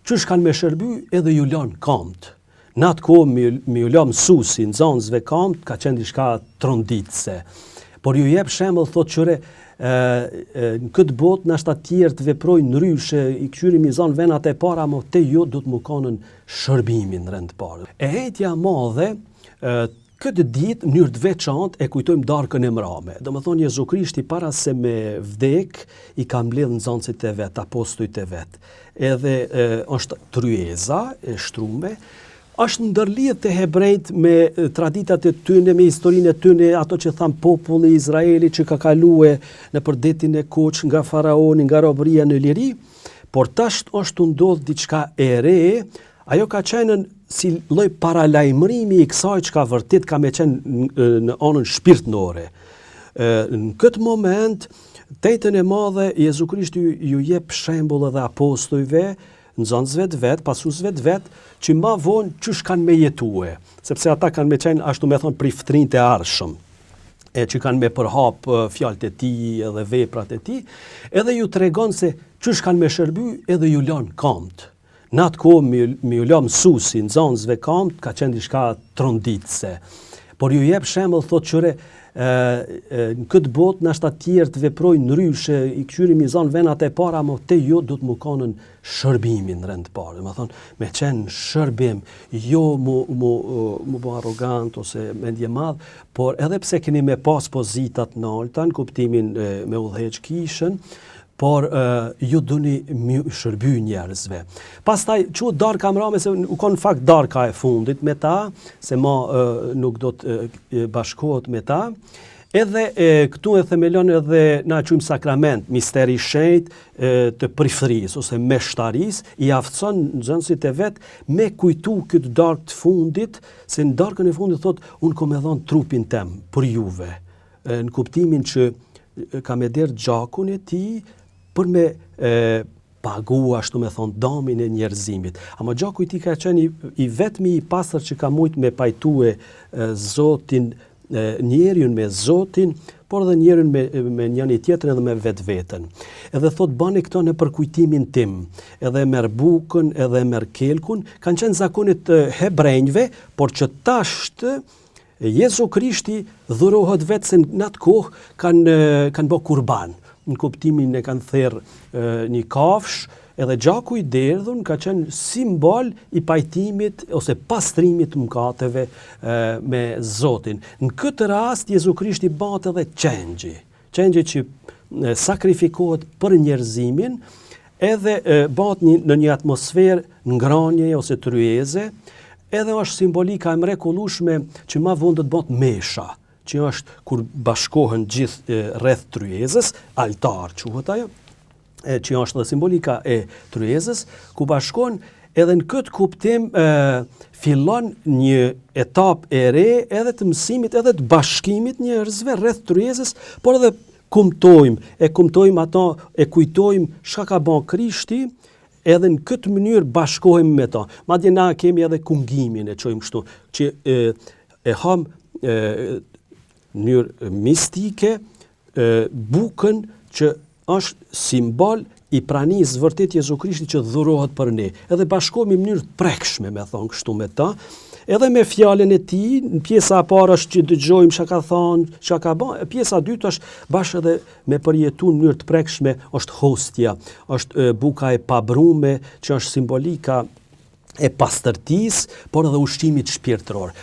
qysh kanë me shërby edhe ju lanë kamët. Në atë kohë me ju lanë mësuesi, nxënësve kamët, ka qenë diçka tronditse. Por ju jep shembull, thotë qyre, në këtë botë nashta tjerë të veprojnë ndryshe, i këshyri mizan venat e para, mo te jo do të më kanën shërbimin rend parë. E hetja madhe, këtë ditë, mënyrë të veçantë, e kujtojmë darkën e mrame. Do më thonë, Jezu Krishti para se me vdek, i ka mbledh nxënësit e vet, apostujt e vet. Edhe është tryeza e shtrume, është ndërlidh të hebrejt me traditat e tyne, me historinë e tyne, ato që thamë populli Izraeli që ka kalue në përdetin e koç nga faraoni, nga robëria në liri, por tash është ndodh diçka e re, ajo ka qenë si lloj paralajmërimi i kësaj që ka vërtet ka me qenë në anën shpirtënore. Në këtë moment, tetën e madhe, Jezu Krishti ju jep shembull edhe apostujve, nxënësve të vet, pasuesve të vet, që ma vonë qysh kanë me jetue, sepse ata kanë me qenë, ashtu me thonë, priftërinjt e arshëm, që kanë me përhap fjalët e tij edhe veprat e tij, edhe ju tregon se qysh kanë me shërby edhe ju lanë kamët. Në atë kohë me ju lanë mësuesi, nxënësve kamët, ka qenë diçka tronditse. Por ju jep shembull, thotë qyre, në këtë botë nashta tjerë të veprojnë ndryshe, i këshyri mizan venat e para, mo te jo do të më kanën shërbimin rend parë. Më thonë, me qenë shërbim, jo mu bo arrogant ose mendje madh, por edhe pse keni me pas pozitat në alta, në kuptimin me udhëheq kishën, por ju duni shërby njerëzve. Pastaj, që darka mrame, se u konë fakt darka e fundit me ta, se ma nuk do të bashkohet me ta, edhe këtu e themelon edhe na quajmë sakrament, misteri shenjt të prifërisë ose meshtarisë, i aftëson nxënësit e vet me kujtu këtë darkë të fundit, se në darkën e fundit thotë, unë kom e dhonë trupin tem për juve, në kuptimin që ka me derë gjakun e ti, për me pagu, ashtu me thonë, damin e njerëzimit. Ama gjaku i ti ka qenë i vetmi i pastër që ka mujt me pajtue Zotin, njerën me Zotin, por edhe njerën me njëni tjetër edhe me vetë vetën. Edhe thot, bani këto në përkujtimin tim, edhe merr bukën, edhe merr kelkun, kanë qenë zakonit hebrejnjve, por që tashtë Jezu Krishti dhurohet vetë se në atë kohë kanë bë kurban. Në kuptimin e kanë therrë një kafsh, edhe gjaku i derdhun ka qenë simbol i pajtimit ose pastrimit mëkateve me Zotin. Në këtë rast, Jezu Krishti bat edhe qengji që sakrifikohet për njerëzimin, edhe bat në një atmosferë ngranje ose tryeze, edhe është simbolika e mrekullueshme që ma vonë do të bëhet mesha, që është kur bashkohen gjithë rreth tryezës, altar quhet ajo, që është dhe simbolika e tryezës, ku bashkohen edhe në këtë kuptim fillon një etapë e re edhe të mësimit, edhe të bashkimit njerëzve rreth tryezës, por edhe kumtojmë ato, e kujtojmë çka ka bën Krishti, edhe në këtë mënyrë bashkohemi me ta. Madje na kemi edhe kungimin, e çojmë kështu, që e ham në mënyrë mistike bukën që është simbol i pranisë vërtet Jezu Krishti që dhurohet për ne. Edhe bashkohemi në mënyrë të prekshme, me thonë kështu me ta, edhe me fjalën e tij, në pjesa e parë është që dëgjojmë çka ka thënë, çka ka bën, pjesa e dytë është bashkë edhe me përjetuar në mënyrë të prekshme, është hostja, është buka e pabrume, që është simbolika e pastërtisë, por edhe ushqimit shpirtëror.